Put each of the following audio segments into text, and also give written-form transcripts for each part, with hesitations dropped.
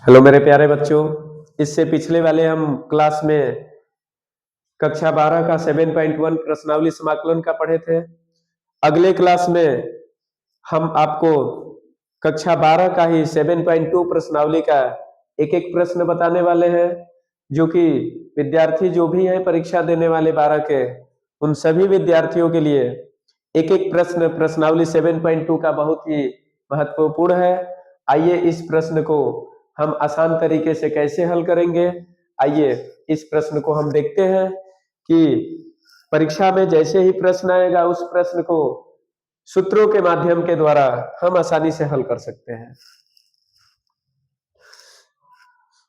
Hello मेरे प्यारे बच्चों। इससे पिछले वाले हम क्लास में कक्षा 12 का 7.1 प्रश्नावली समाकलन का पढ़े थे। अगले क्लास में हम आपको कक्षा 12 का ही 7.2 प्रश्नावली का एक एक प्रश्न बताने वाले हैं, जो कि विद्यार्थी जो भी हैं परीक्षा देने वाले 12 के, उन सभी विद्यार्थियों के लिए एक एक प्रश्न प्रश्नावली 7.2 का बहुत ही महत्वपूर्ण है। आइए इस प्रश्न को हम आसान तरीके से कैसे हल करेंगे। आइए इस प्रश्न को हम देखते हैं कि परीक्षा में जैसे ही प्रश्न आएगा उस प्रश्न को सूत्रों के माध्यम के द्वारा हम आसानी से हल कर सकते हैं।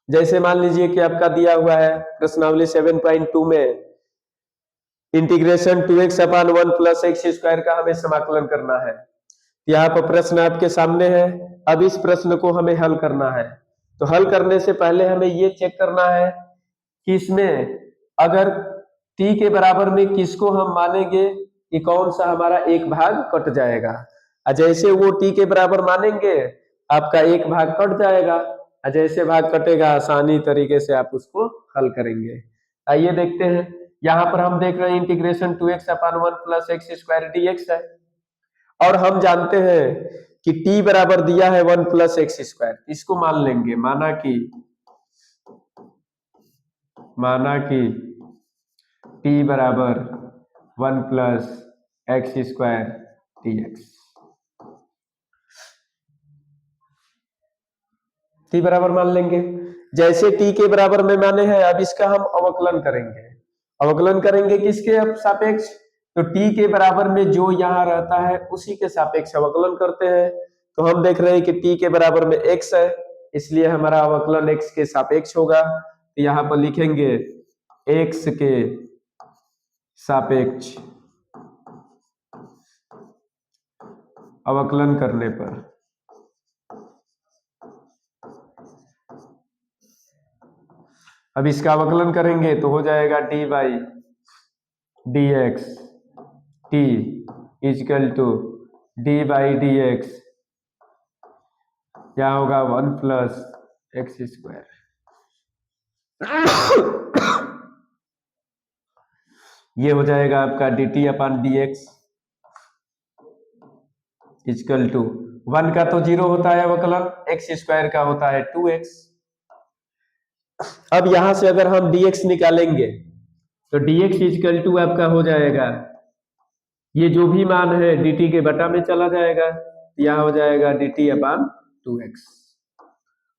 जैसे मान लीजिए कि आपका दिया हुआ है प्रश्नावली 7.2 में इंटीग्रेशन 2x अपान 1 प्लस एक्स स्क्वायर का हमें समाकलन करना है। यहाँ पर प्रश्न आपके सामने है। अब इस प्रश्न को हमें हल करना है, तो हल करने से पहले हमें ये चेक करना है कि इसमें अगर t के बराबर में किसको हम मानेंगे कि कौन सा हमारा एक भाग कट जाएगा। जैसे वो t के बराबर मानेंगे आपका एक भाग कट जाएगा, जैसे भाग कटेगा आसानी तरीके से आप उसको हल करेंगे। आइए देखते हैं। यहाँ पर हम देख रहे हैं इंटीग्रेशन 2x अपान 1 प्लस एक्स स्क्वायर dx है, और हम जानते हैं कि t बराबर दिया है 1 प्लस एक्स स्क्वायर। इसको मान लेंगे, माना कि t बराबर 1 plus x square dx। t बराबर मान लेंगे। जैसे t के बराबर में माने हैं, अब इसका हम अवकलन करेंगे। अवकलन करेंगे किसके सापेक्ष? तो t के बराबर में जो यहाँ रहता है उसी के सापेक्ष अवकलन करते हैं। तो हम देख रहे हैं कि t के बराबर में x है, इसलिए हमारा अवकलन x के सापेक्ष होगा। तो यहाँ पर लिखेंगे x के सापेक्ष अवकलन करने पर अब इसका अवकलन करेंगे तो हो जाएगा D by D x T is equal to D by D x, क्या होगा 1 प्लस एक्स स्क्वायर। ये हो जाएगा आपका D T upon D x is equal to 1 का तो 0 होता है अवकलन, एक्स स्क्वायर का होता है 2x। अब यहां से अगर हम dx निकालेंगे तो dx इजकल टू आपका हो जाएगा, ये जो भी मान है dt के बटा में चला जाएगा, यहां हो जाएगा dt अपान 2x।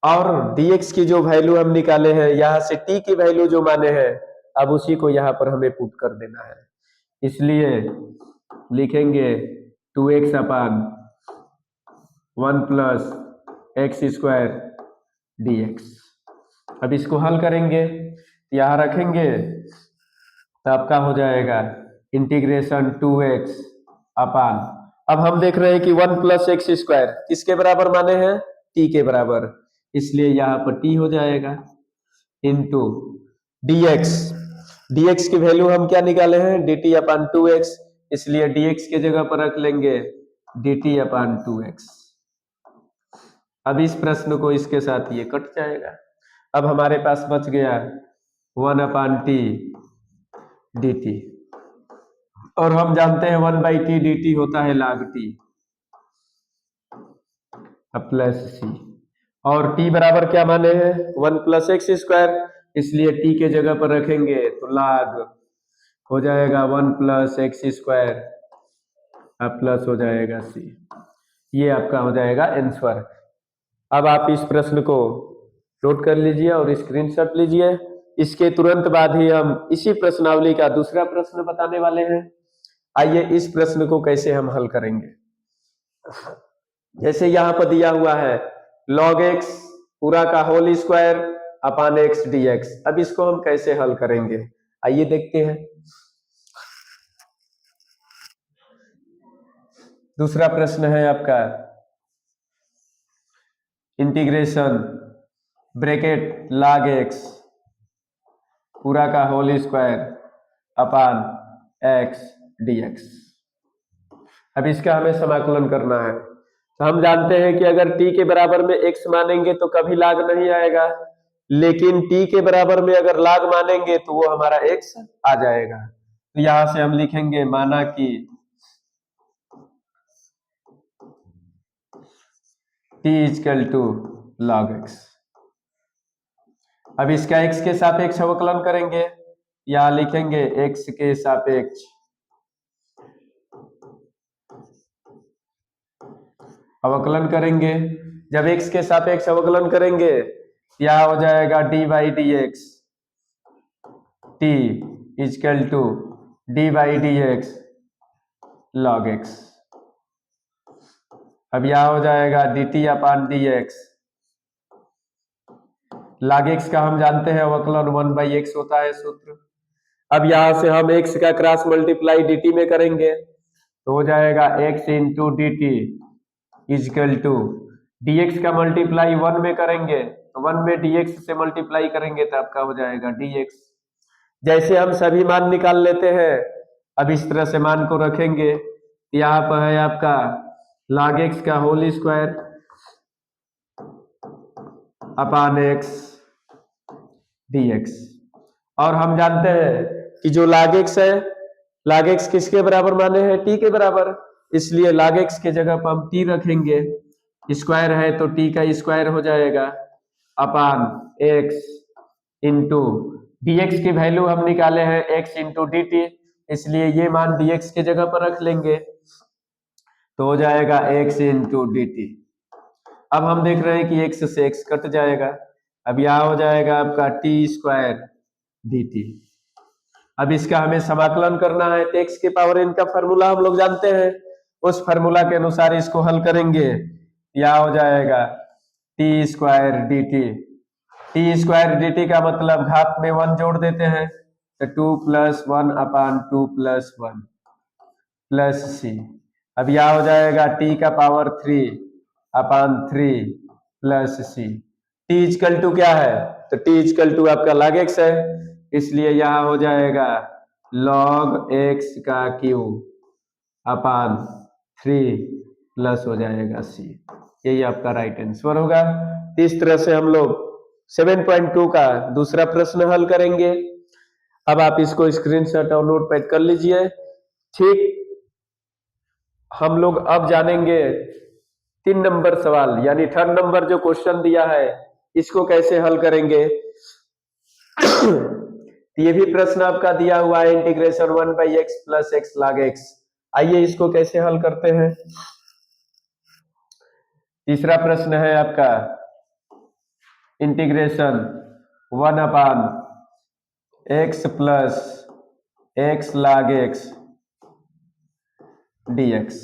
और dx की जो वैल्यू हम निकाले हैं, यहां से t की वैल्यू जो माने हैं, अब उसी को यहां पर हमें पुट कर देना है। इसलिए लिखेंगे 2x अपान 1 प्लस एक्स स्क्वायर dx। अब इसको हल करेंगे, यहां रखेंगे तो आपका हो जाएगा इंटीग्रेशन 2x अपान, अब हम देख रहे हैं कि 1 प्लस एक्स स्क्वायर किसके बराबर माने हैं? t के बराबर, इसलिए यहाँ पर t हो जाएगा इंटू dx। dx की वैल्यू हम क्या निकाले हैं? dt अपान 2x, इसलिए dx के जगह पर रख लेंगे dt अपान 2x। अब इस प्रश्न को इसके साथ ये कट जाएगा। अब हमारे पास बच गया 1 अपान टी डी टी, और हम जानते हैं 1 बाई टी डी टी होता है log टी प्लस सी, और t बराबर क्या माने हैं? 1 प्लस एक्स स्क्वायर, इसलिए t के जगह पर रखेंगे तो log हो जाएगा 1 प्लस एक्स स्क्वायर प्लस हो जाएगा c। ये आपका हो जाएगा आंसर। अब आप इस प्रश्न को नोट कर लीजिए और स्क्रीनशॉट लीजिए। इसके तुरंत बाद ही हम इसी प्रश्नावली का दूसरा प्रश्न बताने वाले हैं। आइए इस प्रश्न को कैसे हम हल करेंगे। जैसे यहाँ पर दिया हुआ है log x पूरा का whole square upon X dx। अब इसको हम कैसे हल करेंगे, आइए देखते हैं। दूसरा प्रश्न है आपका इंटीग्रेशन ब्रैकेट log x पूरा का whole square upon X dx। अब इसका हमें समाकलन करना है। तो हम जानते हैं कि अगर t के बराबर में x मानेंगे तो कभी log नहीं आएगा, लेकिन t के बराबर में अगर log मानेंगे तो वो हमारा x आ जाएगा। तो यहां से हम लिखेंगे माना कि t equal to log x। अब इसका x के सापेक्ष अवकलन करेंगे, यहां लिखेंगे x के सापेक्ष अवकलन करेंगे। जब x के सापेक्ष अवकलन करेंगे क्या हो जाएगा, D by D x T is equal to D by D x log x. अब यह हो जाएगा d T upon D x. Log x का हम जानते हैं अवकलन 1/x होता है सूत्र। अब यहां से हम x का क्रॉस मल्टीप्लाई dt में करेंगे तो हो जाएगा x into d t is equal to dx का मल्टीप्लाई 1 में करेंगे तो 1 में dx से मल्टीप्लाई करेंगे तो आपका हो जाएगा dx। जैसे हम सभी मान निकाल लेते हैं, अब इस तरह से मान को रखेंगे। यहाँ पर है आपका log x का whole square upon x dx। और हम जानते हैं कि जो log x है, log x किसके बराबर माने हैं, t के बराबर, इसलिए log x के जगह पर हम t रखेंगे। स्क्वायर है तो t का स्क्वायर हो जाएगा अपान x इंटू dx की वैल्यू हम निकाले हैं x इंटू डी टी, इसलिए ये मान dx के जगह पर रख लेंगे तो हो जाएगा x इंटू डी टी। अब हम देख रहे हैं कि x से x कट जाएगा। अब यह हो जाएगा आपका टी स्क्वायर डी टी। अब इसका हमें समाकलन करना है तो x के पावर n का फॉर्मूला हम लोग जानते हैं, उस फॉर्मूला के अनुसार इसको हल करेंगे। यह हो जाएगा T square D T. T square D T का मतलब घात में 1 जोड़ देते हैं तो 2 + 1 अपान 2 + 1 प्लस सी। अब यह हो जाएगा टी का power 3 upon 3 plus c. T equal to क्या है, तो टी इक्वल टू आपका log x है, इसलिए यहां हो जाएगा log x का क्यूब अपान 3 प्लस हो जाएगा सी। यही आपका राइट आंसर होगा। इस तरह से हम लोग 7.2 का दूसरा प्रश्न हल करेंगे। अब आप इसको स्क्रीनशॉट और नोटपैड कर लीजिए। ठीक, हम लोग अब जानेंगे 3 नंबर सवाल, यानी 3rd नंबर जो क्वेश्चन दिया है इसको कैसे हल करेंगे। ये भी प्रश्न आपका दिया हुआ है integration 1/x plus x log x। आइए इसको कैसे हल करते हैं। तीसरा प्रश्न है आपका इंटीग्रेशन 1 अपान x plus x log x dx।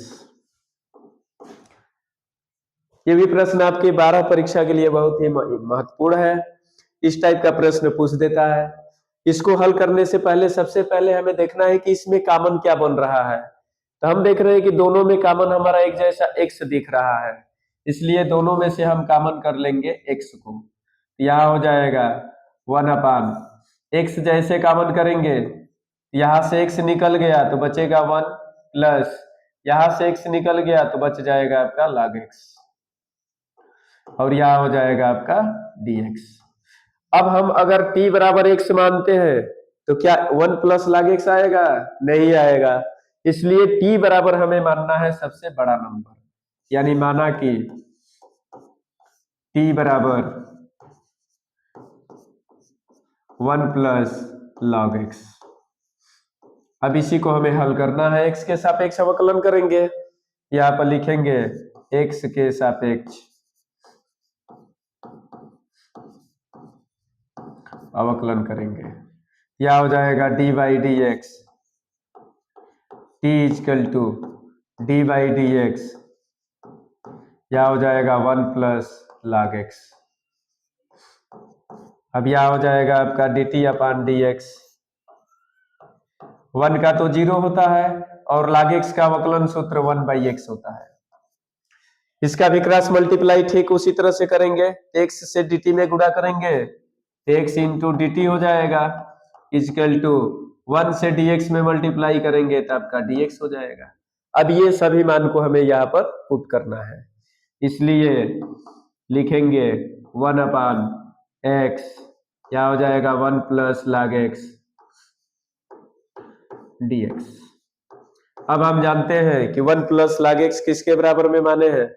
ये भी प्रश्न आपके 12 परीक्षा के लिए बहुत ही महत्वपूर्ण है। इस टाइप का प्रश्न पूछ देता है। इसको हल करने से पहले सबसे पहले हमें देखना है कि इसमें कॉमन क्या बन रहा है। तो हम देख रहे हैं कि दोनों में कॉमन हमारा एक जैसा x दिख रहा है, इसलिए दोनों में से हम कॉमन कर लेंगे x को। यहाँ हो जाएगा 1 अपान x, जैसे कॉमन करेंगे यहाँ से x निकल गया तो बचेगा 1 प्लस यहाँ से x निकल गया तो बच जाएगा आपका log x, और यह हो जाएगा आपका dx। अब हम अगर t बराबर x मानते हैं तो क्या 1 प्लस log x आएगा, नहीं आएगा, इसलिए t बराबर हमें मानना है सबसे बड़ा नंबर। यानी माना कि t बराबर 1 प्लस log x। अब इसी को हमें हल करना है, x के सापेक्ष अवकलन करेंगे। यहाँ पर लिखेंगे x के सापेक्ष अवकलन करेंगे। यह हो जाएगा D by D x t equal to D by D x. यह हो जाएगा 1 प्लस log x। अब यह हो जाएगा आपका D T upon D x. 1 का तो 0 होता है और log x का अवकलन सूत्र 1/x होता है। इसका भी क्रॉस मल्टीप्लाई ठीक उसी तरह से करेंगे, x से dt में गुणा करेंगे x इंटू डी टी हो जाएगा इक्वल टू 1 से dx में मल्टीप्लाई करेंगे तो आपका dx हो जाएगा। अब ये सभी मान को हमें यहाँ पर पुट करना है। इसलिए लिखेंगे 1/x, क्या हो जाएगा 1 + log x dx। अब हम जानते हैं कि 1 + log x किसके बराबर में माने हैं,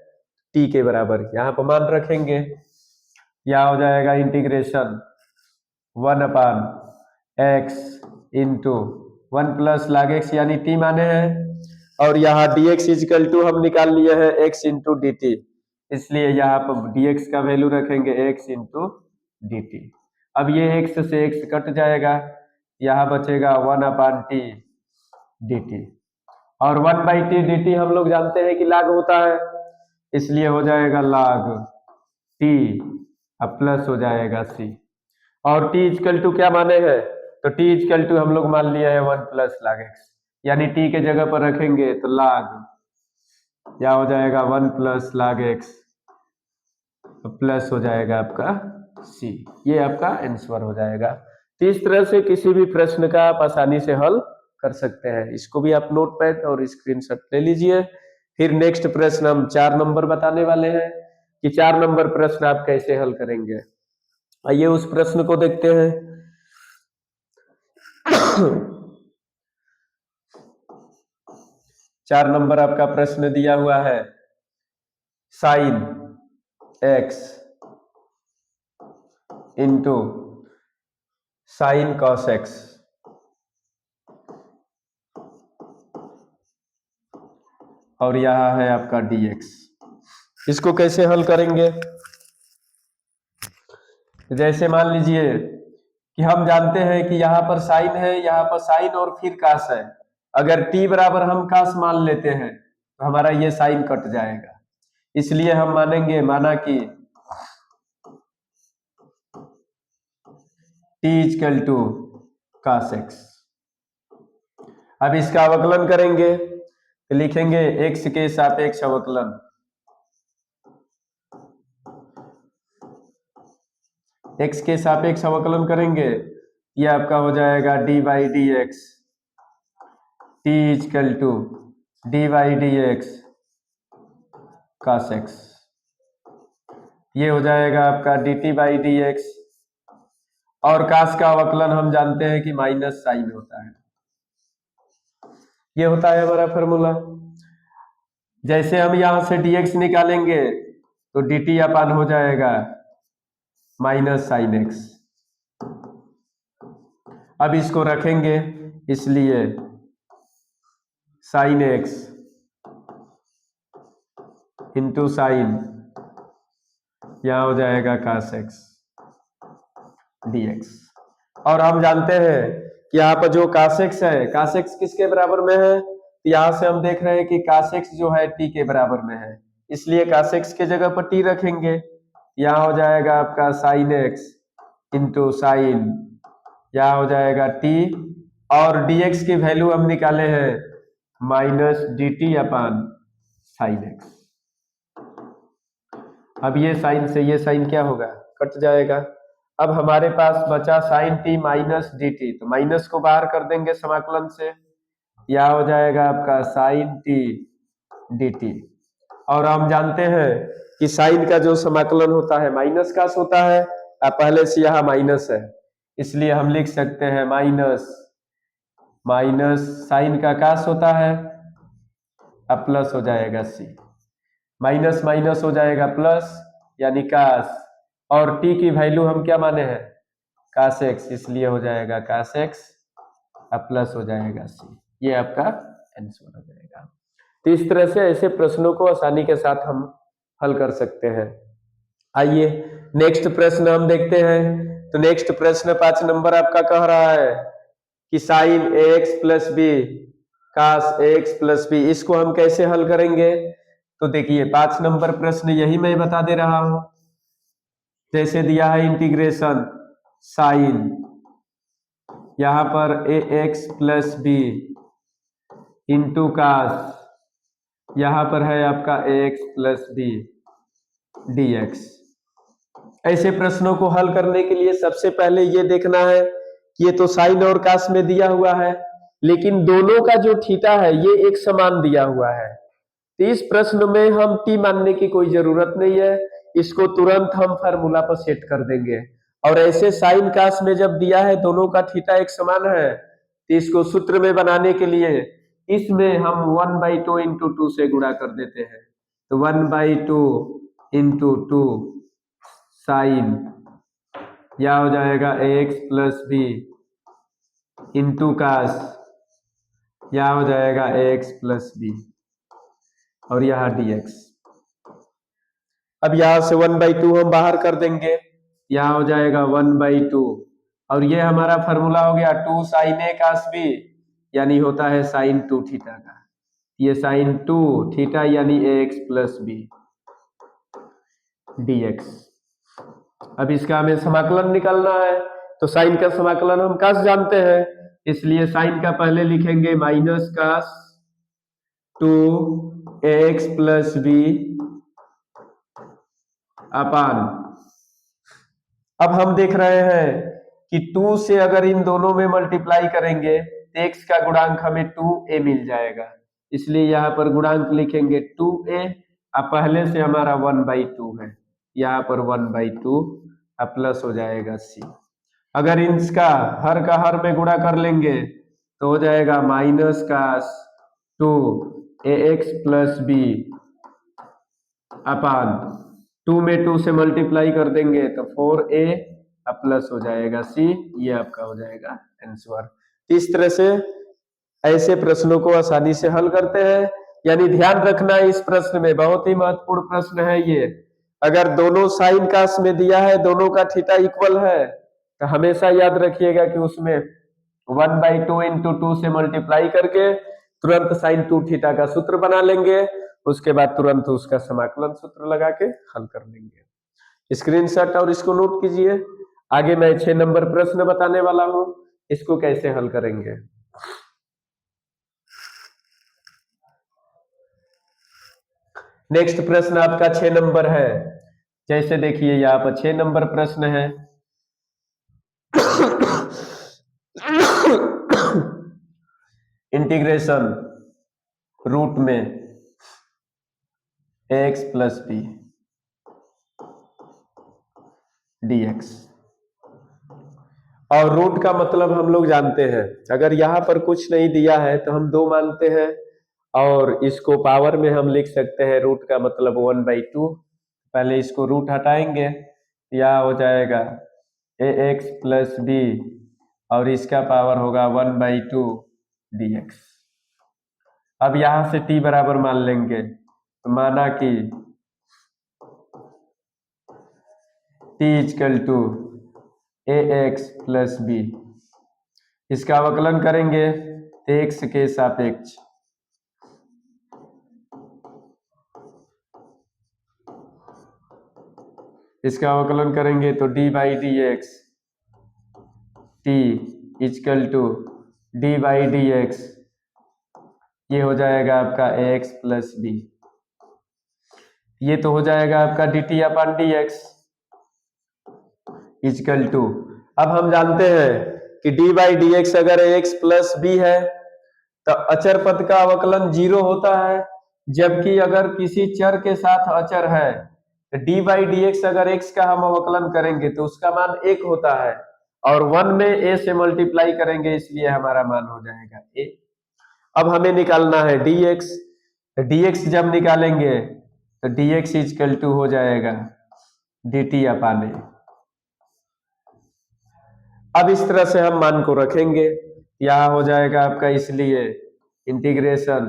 t के बराबर। यहाँ पर मान रखेंगे, यह हो जाएगा integration 1/x into 1 + log x यानी t माने हैं, और यहाँ dx = हम निकाल लिए हैं x इंटू dt, इसलिए यहाँ पर dx का वैल्यू रखेंगे x इंटू dt। अब ये x से x कट जाएगा, यहाँ बचेगा 1/t dt, और 1/t dt हम लोग जानते हैं कि log होता है, इसलिए हो जाएगा log t, अब प्लस हो जाएगा c। और t = क्या माने हैं, तो t = हम लोग मान लिया है 1 + log x, यानी t के जगह पर रखेंगे तो log, क्या हो जाएगा 1 + log x प्लस हो जाएगा आपका c। ये आपका आंसर हो जाएगा। तो इस तरह से किसी भी प्रश्न का आप आसानी से हल कर सकते हैं। इसको भी आप नोटपैड और स्क्रीनशॉट ले लीजिए। फिर नेक्स्ट प्रश्न हम 4 नंबर बताने वाले हैं कि 4 नंबर प्रश्न आप कैसे हल करेंगे। आइए उस प्रश्न को देखते हैं। 4 नंबर आपका प्रश्न दिया हुआ है, sin x into sin cos x, और यह है आपका dx। इसको कैसे हल करेंगे, जैसे मान लीजिए कि हम जानते हैं कि यहाँ पर साइन है, यहाँ पर साइन और फिर कास है। अगर t बराबर हम कास मान लेते हैं तो हमारा ये साइन कट जाएगा, इसलिए हम मानेंगे, माना कि t = cos x। अब इसका अवकलन करेंगे तो लिखेंगे x के सापेक्ष अवकलन, x के सापेक्ष अवकलन करेंगे, ये आपका हो जाएगा dy/dx, t = dy/dx cos x। ये हो जाएगा आपका dt/dx, और कास का अवकलन हम जानते हैं कि माइनस साइन होता है। ये होता है हमारा फॉर्मूला। जैसे हम यहां से dx निकालेंगे तो dt अपान हो जाएगा माइनस साइन x। अब इसको रखेंगे, इसलिए साइन x इंटू साइन, यहां हो जाएगा cos x dx। और हम जानते हैं कि यहाँ पर जो cos x है, cos x किसके बराबर में है, तो यहां से हम देख रहे हैं कि cos x जो है t के बराबर में है, इसलिए cos x के जगह पर t रखेंगे, यहाँ हो जाएगा आपका साइन x इंटू साइन, यहाँ हो जाएगा t, और dx की वैल्यू हम निकाले हैं माइनस dt अपान साइन x। अब ये साइन से ये साइन क्या होगा, कट जाएगा। अब हमारे पास बचा साइन t माइनस dt, तो माइनस को बाहर कर देंगे समाकलन से, यह हो जाएगा आपका साइन t dt। और हम जानते हैं कि साइन का जो समाकलन होता है माइनस कास होता है, पहले से यहाँ माइनस है, इसलिए हम लिख सकते हैं माइनस साइन का कास होता है, अब प्लस हो जाएगा c, माइनस माइनस हो जाएगा प्लस यानी कास, और t की वैल्यू हम क्या माने हैं cos x, इसलिए हो जाएगा cos x, अब प्लस हो जाएगा c। ये आपका आंसर हो जाएगा। तो इस तरह से ऐसे प्रश्नों को आसानी के साथ हम हल कर सकते हैं। आइए नेक्स्ट प्रश्न हम देखते हैं। तो नेक्स्ट प्रश्न 5 नंबर आपका कह रहा है कि sign ax + b cos ax + b, इसको हम कैसे हल करेंगे। तो देखिए 5 नंबर प्रश्न यही मैं बता दे रहा हूं। जैसे दिया है इंटीग्रेशन साइन, यहां पर ax + b इंटू कास, यहां पर है आपका ax + b dx। ऐसे प्रश्नों को हल करने के लिए सबसे पहले ये देखना है कि ये तो साइन और कास में दिया हुआ है, लेकिन दोनों का जो थीटा है ये एक समान दिया हुआ है। तो इस प्रश्न में हम टी मानने की कोई जरूरत नहीं है, इसको तुरंत हम फार्मूला पर सेट कर देंगे। और ऐसे साइन कास में जब दिया है दोनों का थीटा एक समान है, तो इसको सूत्र में बनाने के लिए इसमें हम 1/2 इंटू 2 से गुणा कर देते हैं। तो 1/2 इंटू 2 साइन, यह हो जाएगा ax plus b into cos, यह हो जाएगा ax प्लस बी, और यहाँ dx। अब यहां से 1/2 हम बाहर कर देंगे, यहाँ हो जाएगा 1/2, और ये हमारा फॉर्मूला हो गया 2 साइन ए कास बी, यानी होता है साइन 2 थीटा का। ये साइन 2 थीटा यानी ax प्लस बी dx। अब इसका हमें समाकलन निकालना है, तो साइन का समाकलन हम कास जानते हैं, इसलिए साइन का पहले लिखेंगे minus cos 2ax plus b upon. अब हम देख रहे हैं कि 2 से अगर इन दोनों में मल्टीप्लाई करेंगे तो x का गुणांक हमें 2a मिल जाएगा, इसलिए यहाँ पर गुणांक लिखेंगे 2a। अब पहले से हमारा 1/2 है, यहाँ पर 1/2 अब प्लस हो जाएगा c। अगर इसका हर का हर में गुणा कर लेंगे तो हो जाएगा minus cos 2ax plus b upon 2 में 2 से मल्टीप्लाई कर देंगे तो 4a अब प्लस हो जाएगा c। ये आपका हो जाएगा आंसर। इस तरह से ऐसे प्रश्नों को आसानी से हल करते हैं। यानी ध्यान रखना इस प्रश्न में, बहुत ही महत्वपूर्ण प्रश्न है ये। अगर दोनों साइन कास में दिया है, दोनों का थीटा इक्वल है, तो हमेशा याद रखिएगा कि उसमें 1/2 इंटू 2 से मल्टीप्लाई करके तुरंत साइन 2 थीटा का सूत्र बना लेंगे, उसके बाद तुरंत उसका समाकलन सूत्र लगा के हल कर लेंगे। स्क्रीनशॉट और इसको नोट कीजिए। आगे मैं 6 नंबर प्रश्न बताने वाला हूं, इसको कैसे हल करेंगे। नेक्स्ट प्रश्न आपका 6 नंबर है। जैसे देखिए यहाँ पर 6 नंबर प्रश्न है। इंटीग्रेशन रूट में ax प्लस बी dx। और रूट का मतलब हम लोग जानते हैं, अगर यहाँ पर कुछ नहीं दिया है तो हम 2 मानते हैं, और इसको पावर में हम लिख सकते हैं, रूट का मतलब 1/2। पहले इसको रूट हटाएंगे, यह हो जाएगा ax प्लस बी, और इसका पावर होगा 1/2 dx। अब यहां से t बराबर मान लेंगे, तो माना कि t equal to ax plus b, इसका अवकलन करेंगे x के सापेक्ष, इसका अवकलन करेंगे तो d/dx t equal to d/dx, ये हो जाएगा आपका ax प्लस बी, ये तो हो जाएगा आपका dt upon dx equal to. अब हम जानते हैं कि d/dx अगर ax प्लस बी है तो अचर पद का अवकलन 0 होता है, जबकि अगर किसी चर के साथ अचर है तो d/dx अगर x का हम अवकलन करेंगे तो उसका मान 1 होता है, और 1 में a से मल्टीप्लाई करेंगे, इसलिए हमारा मान हो जाएगा a। अब हमें निकालना है dx, तो dx जब निकालेंगे तो dx इक्वल टू हो जाएगा dt अपॉन a। अब इस तरह से हम मान को रखेंगे, यह हो जाएगा आपका, इसलिए इंटीग्रेशन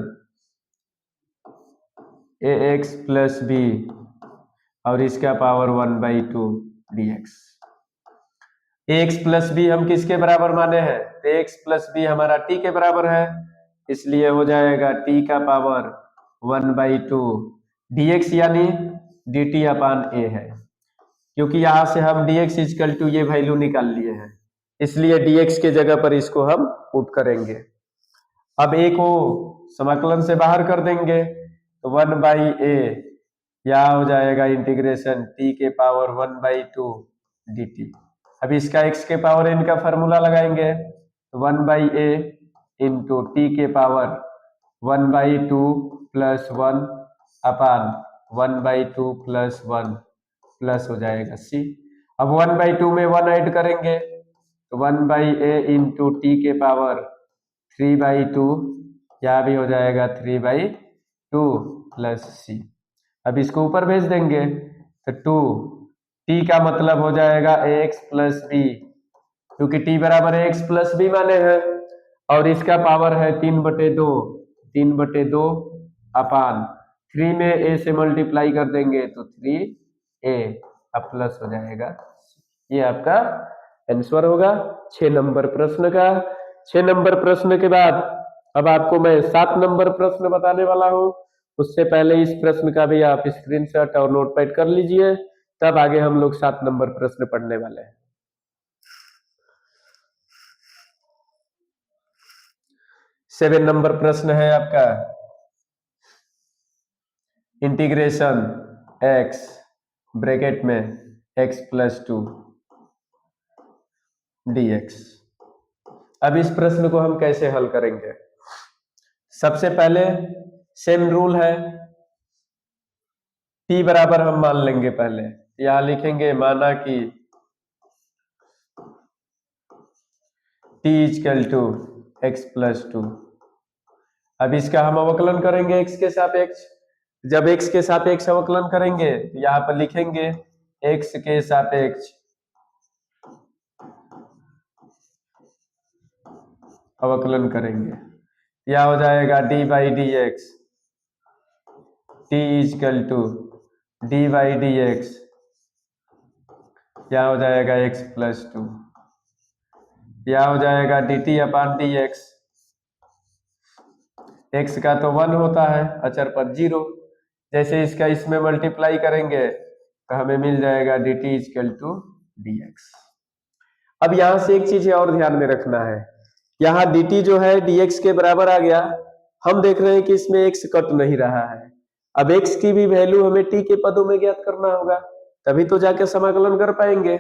ax प्लस बी और इसका power 1/2 dx। ax plus b हम किसके बराबर माने हैं, तो ax प्लस बी हमारा t के बराबर है, इसलिए हो जाएगा t का पावर 1/2 dx, यानी dt अपॉन a है। क्योंकि यहां से हम dx इक्वल टू ये वैल्यू निकाल लिए हैं, इसलिए dx के जगह पर इसको हम पुट करेंगे। अब a को समाकलन से बाहर कर देंगे तो 1/a, यह हो जाएगा इंटीग्रेशन t के पावर 1/2 dt। अब इसका x के पावर n का फॉर्मूला लगाएंगे तो 1/a इंटू t के पावर 1/2 प्लस 1 अपान 1/2 प्लस 1 प्लस हो जाएगा सी। अब 1/2 में 1 ऐड करेंगे तो 1/a इंटू टी के पावर 3/2, यहाँ भी हो जाएगा 3/2 प्लस सी। अब इसको ऊपर भेज देंगे तो 2 टी का मतलब हो जाएगा एक्स प्लस बी, क्योंकि टी बराबर एक्स प्लस बी माने हैं, और इसका पावर है 3/2, 3/2 अपान 3 में ए से मल्टीप्लाई कर देंगे तो 3a, अब प्लस हो जाएगा। ये आपका आंसर होगा 6 नंबर प्रश्न का। 6 नंबर प्रश्न के बाद अब आपको मैं 7 नंबर प्रश्न बताने वाला हूं। उससे पहले इस प्रश्न का भी आप स्क्रीनशॉट और नोटपैड कर लीजिए, तब आगे हम लोग 7 नंबर प्रश्न पढ़ने वाले हैं। 7 नंबर प्रश्न है आपका, इंटीग्रेशन x ब्रैकेट में x प्लस 2 dx। अब इस प्रश्न को हम कैसे हल करेंगे? सबसे पहले सेम रूल है, t बराबर हम मान लेंगे, पहले यहां लिखेंगे माना कि t equal to x plus 2। अब इसका हम अवकलन करेंगे x के सापेक्ष। जब x के सापेक्ष अवकलन करेंगे तो यहां पर लिखेंगे x के सापेक्ष अवकलन करेंगे, यह हो जाएगा D by D x, t equal to D by D x, क्या हो जाएगा x प्लस 2, यह हो जाएगा d T upon D x. X का तो 1 होता है, अचर पद 0, जैसे इसका इसमें मल्टीप्लाई करेंगे तो हमें मिल जाएगा d t equal to d x. अब यहां से एक चीज और ध्यान में रखना है, यहाँ dt जो है dx के बराबर आ गया। हम देख रहे हैं कि इसमें x कट नहीं रहा है। अब x की भी वैल्यू हमें t के पदों में ज्ञात करना होगा, तभी तो जाके समाकलन कर पाएंगे।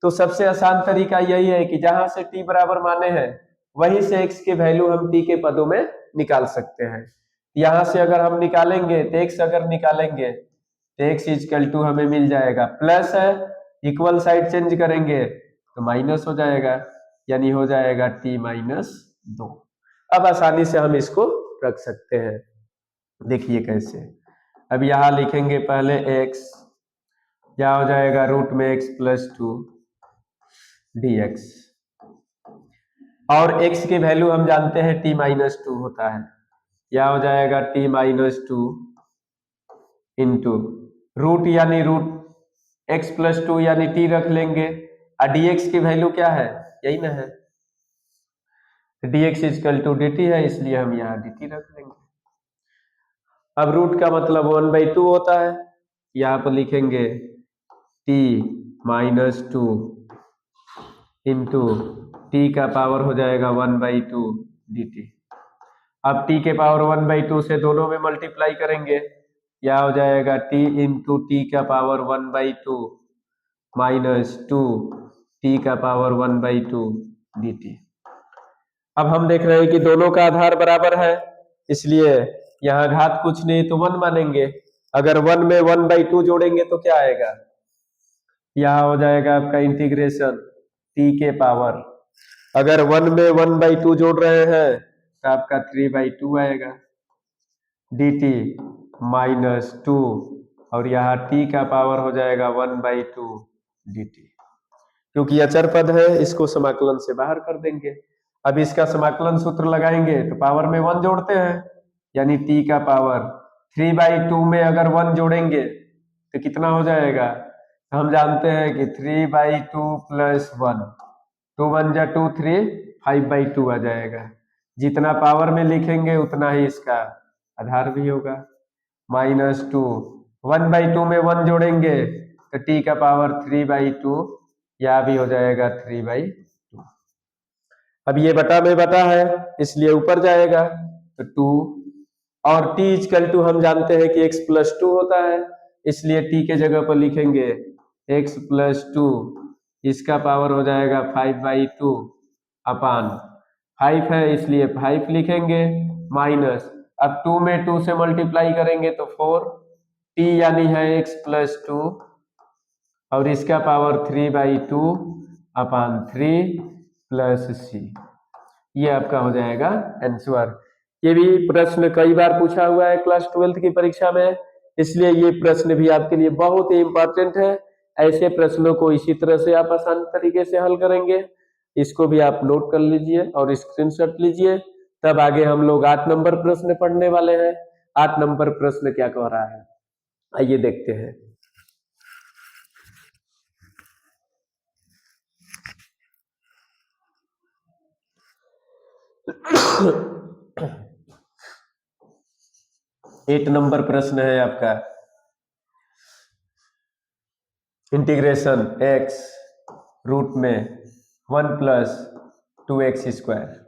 तो सबसे आसान तरीका यही है कि जहां से t बराबर माने हैं वहीं से x की वैल्यू हम t के पदों में निकाल सकते हैं। यहां से अगर हम निकालेंगे तो x अगर निकालेंगे तो x इक्वल टू हमें मिल जाएगा, प्लस है, इक्वल साइड चेंज करेंगे तो माइनस हो जाएगा, यानी हो जाएगा t माइनस 2। अब आसानी से हम इसको रख सकते हैं, देखिए कैसे। अब यहां लिखेंगे पहले x, क्या हो जाएगा रूट में x प्लस 2 dx, और x की वैल्यू हम जानते हैं t माइनस 2 होता है, क्या हो जाएगा t माइनस 2 इंटू रूट, यानी रूट x प्लस 2 यानी t रख लेंगे, और dx की वैल्यू क्या है, यही ना है, dx इक्वल टू dt है, इसलिए हम यहाँ dt रख लेंगे। अब रूट का मतलब 1/2 होता है, यहाँ पर लिखेंगे t माइनस 2 इंटू टी का पावर हो जाएगा 1/2 dt। अब t के पावर 1/2 से दोनों में मल्टीप्लाई करेंगे, क्या हो जाएगा t इंटू टी का पावर 1/2 माइनस 2 टी का पावर 1/2 dt। अब हम देख रहे हैं कि दोनों का आधार बराबर है, इसलिए यहाँ घात कुछ नहीं तो 1 मानेंगे। अगर 1 में 1/2 जोड़ेंगे तो क्या आएगा, यहाँ हो जाएगा आपका इंटीग्रेशन t के पावर, अगर 1 में 1/2 जोड़ रहे हैं तो आपका 3/2 आएगा dt माइनस 2, और यहाँ t का पावर हो जाएगा 1/2 dt। क्योंकि अचर पद है, इसको समाकलन से बाहर कर देंगे। अब इसका समाकलन सूत्र लगाएंगे तो पावर में 1 जोड़ते हैं, यानी t का पावर 3/2 में अगर 1 जोड़ेंगे तो कितना हो जाएगा, हम जानते हैं कि 3/2 प्लस 1, 2 1 जा 2 3, 5/2 आ जाएगा। जितना पावर में लिखेंगे उतना ही इसका आधार भी होगा, माइनस 2, 1/2 में 1 जोड़ेंगे तो t का पावर 3/2, या भी हो जाएगा 3/2। अब ये बटा में बटा है इसलिए ऊपर जाएगा तो 2, और t इक्वल टू हम जानते हैं कि x प्लस 2 होता है, इसलिए t के जगह पर लिखेंगे x प्लस 2, इसका पावर हो जाएगा 5/2 अपान 5 है इसलिए 5 लिखेंगे, माइनस, अब 2 में 2 से मल्टीप्लाई करेंगे तो 4, t यानी है x प्लस 2 और इसका पावर 3/2 अपान 3 प्लस c। ये आपका हो जाएगा आंसर। ये भी प्रश्न कई बार पूछा हुआ है क्लास 12th की परीक्षा में, इसलिए ये प्रश्न भी आपके लिए बहुत ही इंपॉर्टेंट है। ऐसे प्रश्नों को इसी तरह से आप आसान तरीके से हल करेंगे। इसको भी आप नोट कर लीजिए और स्क्रीनशॉट लीजिए। तब आगे हम लोग 8 नंबर प्रश्न पढ़ने वाले हैं। 8 नंबर प्रश्न क्या कह रहा है, आइए देखते हैं। एट नंबर प्रश्न है आपका, इंटीग्रेशन x रूट में 1 प्लस 2x स्क्वायर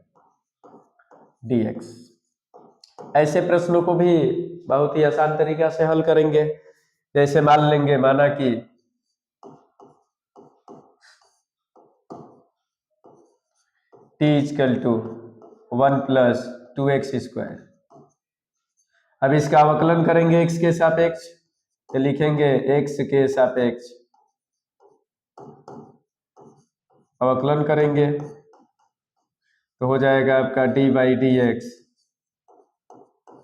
dx। ऐसे प्रश्नों को भी बहुत ही आसान तरीका से हल करेंगे। जैसे मान लेंगे, माना कि t equal to 1 plus 2x square. अब इसका अवकलन करेंगे x के सापेक्ष, तो लिखेंगे x के सापेक्ष अवकलन करेंगे तो हो जाएगा आपका d by D x,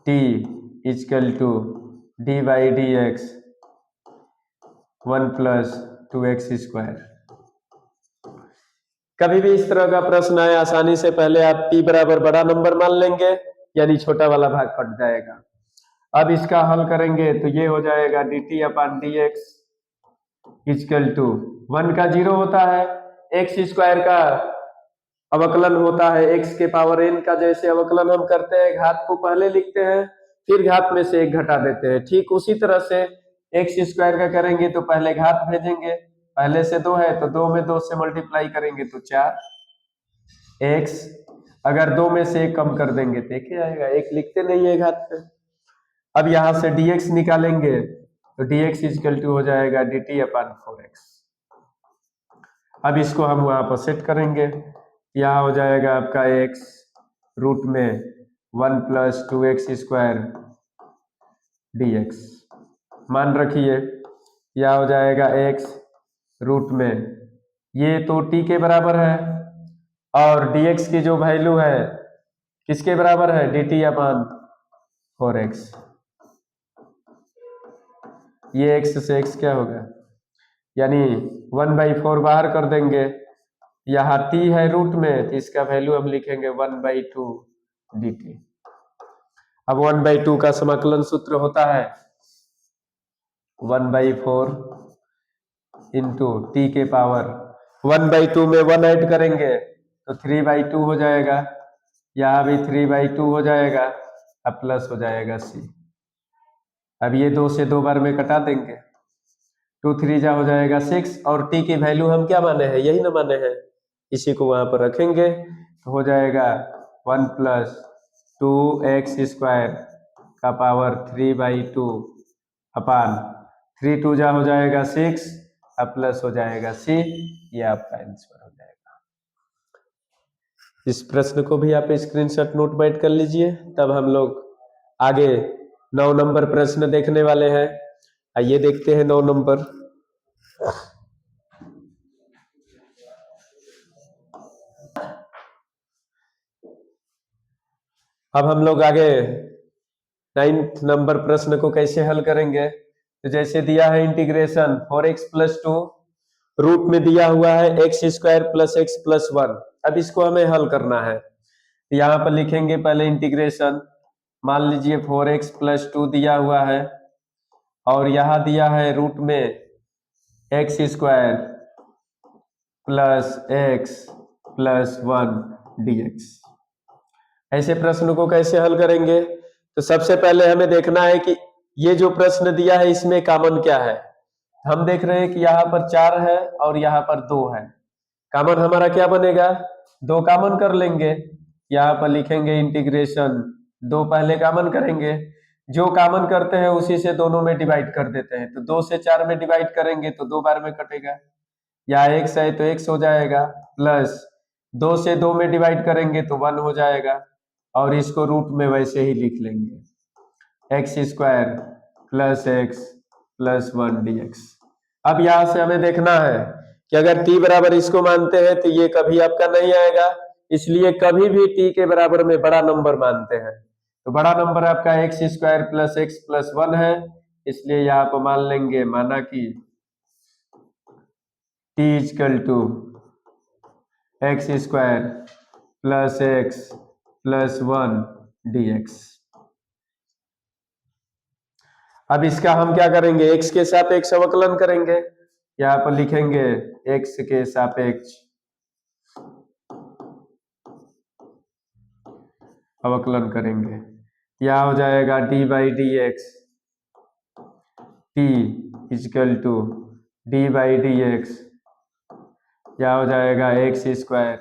t equal to D by D x 1 plus 2x square. कभी भी इस तरह का प्रश्न आए, आसानी से पहले आप t बराबर बड़ा नंबर मान लेंगे, यानी छोटा वाला भाग कट जाएगा। अब इसका हल करेंगे तो ये हो जाएगा d T upon D x equal to 1 का 0 होता है, एक्स स्क्वायर का अवकलन होता है x के पावर n का। जैसे अवकलन हम करते हैं, घात को पहले लिखते हैं फिर घात में से 1 घटा देते हैं, ठीक उसी तरह से एक्स स्क्वायर का करेंगे तो पहले घात भेजेंगे, पहले से 2 है तो 2 में 2 से मल्टीप्लाई करेंगे तो 4 x, अगर 2 में से 1 कम कर देंगे तो 1 आएगा, 1 लिखते नहीं है घात पे। अब यहां से dx निकालेंगे तो dx इक्वल टू हो जाएगा dt अपान 4x। अब इसको हम वहां पर सेट करेंगे, यहाँ हो जाएगा आपका x रूट में 1 प्लस 2x स्क्वायर dx। मान रखिए यह हो जाएगा x रूट में, ये तो t के बराबर है और dx की जो वैल्यू है किसके बराबर है, dt अपान 4x। ये x से x क्या होगा, यानी 1/4 बाहर कर देंगे, यहाँ t है रूट में तो इसका वैल्यू हम लिखेंगे 1/2 dt। अब 1/2 का समाकलन सूत्र होता है 1/4 इंटू टी के पावर 1/2 में 1 ऐड करेंगे तो 3/2 हो जाएगा, यहाँ भी 3/2 हो जाएगा, अब प्लस हो जाएगा c। अब ये 2 से 2 बार में कटा देंगे, 2 3 जा हो जाएगा 6 और t की वैल्यू हम क्या माने हैं, यही ना माने हैं, इसी को वहां पर रखेंगे तो हो जाएगा 1 प्लस 2x स्क्वायर का पावर 3/2 अपान 3 2 जा हो जाएगा 6, अब प्लस हो जाएगा c। ये आपका आंसर हो जाएगा। इस प्रश्न को भी आप स्क्रीनशॉट नोट बैठ कर लीजिए, तब हम लोग आगे 9 नंबर प्रश्न देखने वाले हैं। आइए देखते हैं 9 नंबर। अब हम लोग आगे 9th नंबर प्रश्न को कैसे हल करेंगे, तो जैसे दिया है इंटीग्रेशन 4x प्लस 2, रूट में दिया हुआ है x square plus x plus 1। अब इसको हमें हल करना है, यहाँ पर लिखेंगे पहले इंटीग्रेशन, मान लीजिए 4x प्लस 2 दिया हुआ है और यहाँ दिया है रूट में x square plus x plus 1 dx। ऐसे प्रश्न को कैसे हल करेंगे, तो सबसे पहले हमें देखना है कि ये जो प्रश्न दिया है इसमें कॉमन क्या है। हम देख रहे हैं कि यहाँ पर 4 है और यहाँ पर 2 है, कॉमन हमारा क्या बनेगा, 2 कॉमन कर लेंगे। यहाँ पर लिखेंगे इंटीग्रेशन 2 पहले कॉमन करेंगे, जो कॉमन करते हैं उसी से दोनों में डिवाइड कर देते हैं, तो 2 से 4 में डिवाइड करेंगे तो 2 बार में कटेगा, यहाँ x है तो x हो जाएगा, प्लस 2 से 2 में डिवाइड करेंगे तो 1 हो जाएगा, और इसको रूट में वैसे ही लिख लेंगे x square plus x plus 1 dx। अब यहां से हमें देखना है कि अगर t बराबर इसको मानते हैं तो ये कभी आपका नहीं आएगा, इसलिए कभी भी t के बराबर में बड़ा नंबर मानते हैं तो बड़ा नंबर आपका x square plus x plus 1 है, इसलिए यहाँ पर मान लेंगे माना कि t equal to x square plus x plus 1 dx। अब इसका हम क्या करेंगे, x के सापेक्ष अवकलन करेंगे, यहाँ पर लिखेंगे x के सापेक्ष अवकलन करेंगे, यह हो जाएगा D by D x T is equal to D by D x, यह हो जाएगा x square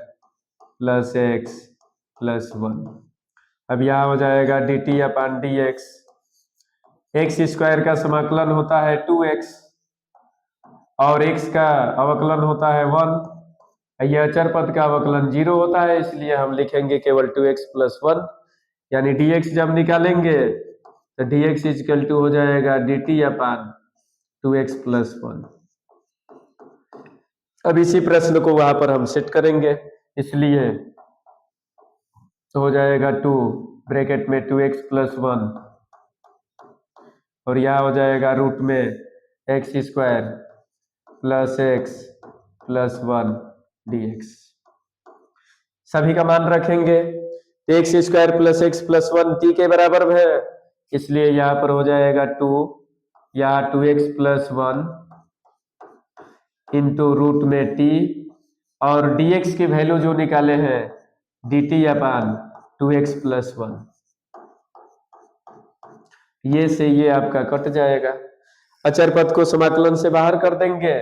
plus x plus 1। अब यह हो जाएगा d T upon D x, x square का समाकलन होता है 2x और x का अवकलन होता है 1, यह अचर पद का अवकलन 0 होता है, इसलिए हम लिखेंगे केवल 2x प्लस 1, यानी dx जब निकालेंगे तो dx इजकल टू हो जाएगा dt अपान 2x प्लस 1। अब इसी प्रश्न को वहां पर हम सेट करेंगे, इसलिए तो हो जाएगा 2 ब्रैकेट में 2x प्लस 1 और यह हो जाएगा रूट में x square plus x plus 1 dx। सभी का मान रखेंगे, x square plus x plus 1 t के बराबर है, इसलिए यहाँ पर हो जाएगा 2 या 2x प्लस 1 इंटू रूट में t और dx की वैल्यू जो निकाले हैं dt अपान 2x प्लस 1, ये से ये आपका कट जाएगा, अचर पद को समाकलन से बाहर कर देंगे,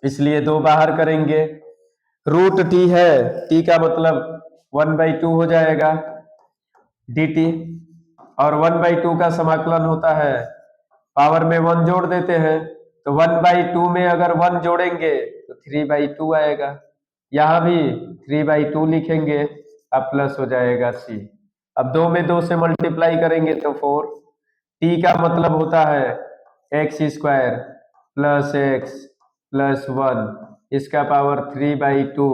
इसलिए 2 बाहर करेंगे, रूट t है, t का मतलब 1/2 हो जाएगा dt और 1/2 का समाकलन होता है, पावर में 1 जोड़ देते हैं तो 1/2 में अगर 1 जोड़ेंगे तो 3/2 आएगा, यहां भी 3/2 लिखेंगे, अब प्लस हो जाएगा c। अब 2 में 2 से मल्टीप्लाई करेंगे तो 4, t का मतलब होता है x square plus x plus 1, इसका पावर 3/2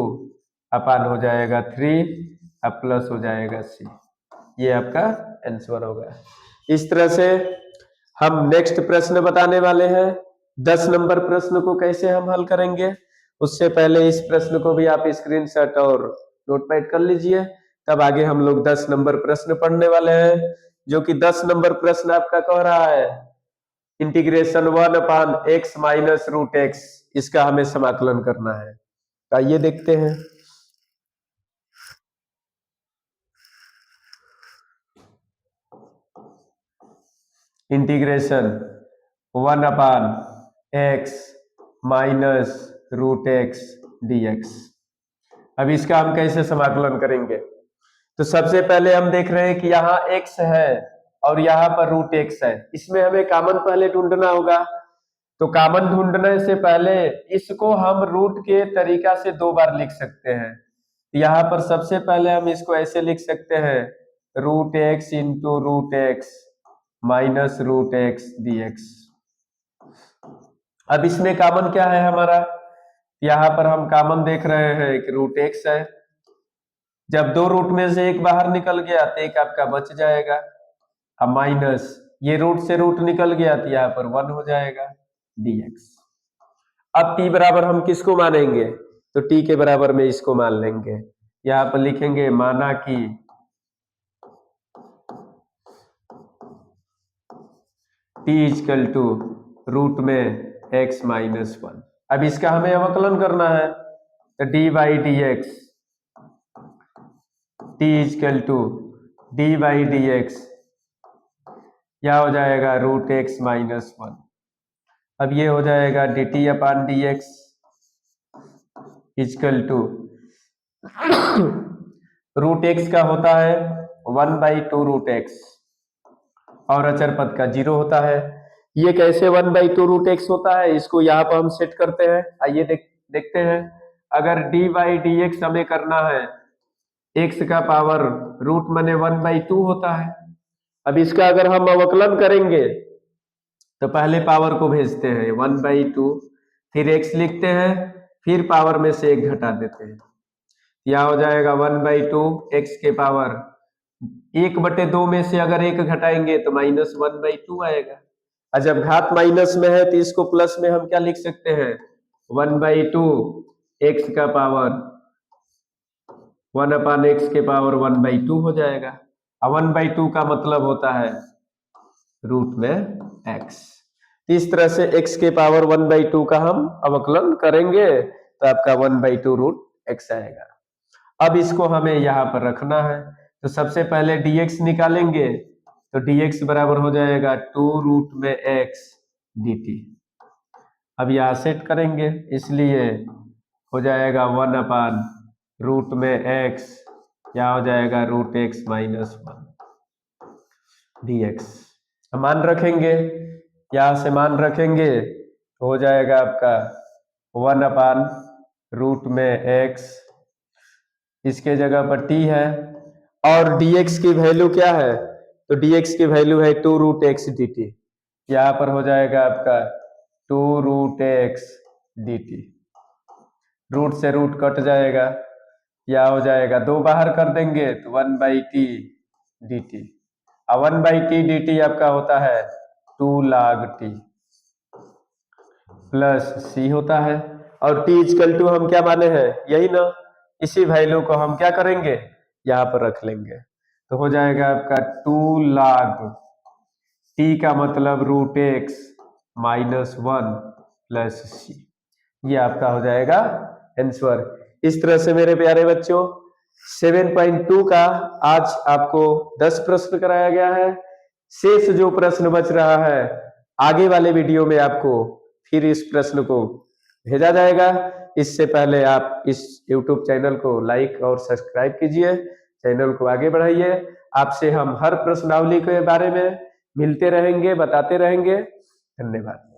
अपान हो जाएगा 3, अब प्लस हो जाएगा c, ये आपका आंसर होगा। इस तरह से हम नेक्स्ट प्रश्न बताने वाले हैं, 10 नंबर प्रश्न को कैसे हम हल करेंगे, उससे पहले इस प्रश्न को भी आप स्क्रीनशॉट और नोटपैड कर लीजिए, तब आगे हम लोग 10 नंबर प्रश्न पढ़ने वाले हैं, जो कि 10 नंबर प्रश्न आपका कह रहा है integration 1 upon x minus root x, इसका हमें समाकलन करना है। आइए देखते हैं। Integration 1 upon x minus root x dx। अब इसका हम कैसे समाकलन करेंगे, तो सबसे पहले हम देख रहे हैं कि यहाँ x है और यहाँ पर रूट x है, इसमें हमें कॉमन पहले ढूंढना होगा, तो कॉमन ढूंढने से पहले इसको हम रूट के तरीका से 2 बार लिख सकते हैं। यहाँ पर सबसे पहले हम इसको ऐसे लिख सकते हैं root x into root x minus root x dx। अब इसमें कॉमन क्या है हमारा, यहाँ पर हम कॉमन देख रहे हैं कि रूट एक्स है, जब 2 रूट में से एक बाहर निकल गया तो एक आपका बच जाएगा, अब माइनस ये रूट से रूट निकल गया तो यहाँ पर 1 हो जाएगा dx। अब t बराबर हम किसको मानेंगे, तो t के बराबर में इसको मान लेंगे, यहाँ पर लिखेंगे माना कि t इजकल टू रूट में x माइनस 1। अब इसका हमें अवकलन करना है, तो d by D x T is equal to D by D x, यह हो जाएगा रूट एक्स माइनस 1। अब ये हो जाएगा d T upon D x is equal to root x का होता है 1/2 रूट एक्स और अचर पद का 0 होता है। ये कैसे 1/2 रूट एक्स होता है, इसको यहाँ पर हम सेट करते हैं, आइए देखते हैं। अगर डी बाई डी एक्स हमें करना है x का पावर रूट माने 1/2 होता है। अब इसका अगर हम अवकलन करेंगे तो पहले पावर को भेजते हैं 1/2, फिर x लिखते हैं, फिर पावर में से 1 घटा देते हैं। यह हो जाएगा 1/2 x के पावर 1/2 में से अगर 1 घटाएंगे तो -1/2 आएगा। और जब घात माइनस में है तो इसको प्लस में हम क्या लिख सकते हैं, 1/2 x का पावर 1/x के पावर 1/2 हो जाएगा। और 1/2 का मतलब होता है रूट में x। इस तरह से x के पावर 1/2 का हम अवकलन करेंगे तो आपका 1/2 रूट x आएगा। अब इसको हमें यहाँ पर रखना है, तो सबसे पहले dx निकालेंगे तो dx बराबर हो जाएगा 2 रूट में x dt। अब यहाँ सेट करेंगे, इसलिए हो जाएगा 1 रूट में x, क्या हो जाएगा रूट x माइनस 1 dx। मान रखेंगे, यहाँ से मान रखेंगे तो हो जाएगा आपका 1 रूट में x, इसके जगह पर t है, और dx की वैल्यू क्या है, तो dx की वैल्यू है 2 रूट x dt। यहाँ पर हो जाएगा आपका 2 रूट x dt, रूट से रूट कट जाएगा, या हो जाएगा 2 बाहर कर देंगे तो 1/t dt। 1/t dt आपका होता है 2 log t प्लस c होता है, और t इक्वल टू हम क्या माने हैं, यही ना, इसी वैल्यू को हम क्या करेंगे, यहाँ पर रख लेंगे, तो हो जाएगा आपका 2 log t का मतलब root x minus 1 plus c। ये आपका हो जाएगा आंसर। इस तरह से मेरे प्यारे बच्चों 7.2 का आज आपको 10 प्रश्न कराया गया है। शेष जो प्रश्न बच रहा है आगे वाले वीडियो में आपको फिर इस प्रश्न को भेजा जाएगा। इससे पहले आप इस YouTube चैनल को लाइक और सब्सक्राइब कीजिए, चैनल को आगे बढ़ाइए। आपसे हम हर प्रश्नावली के बारे में मिलते रहेंगे, बताते रहेंगे। धन्यवाद।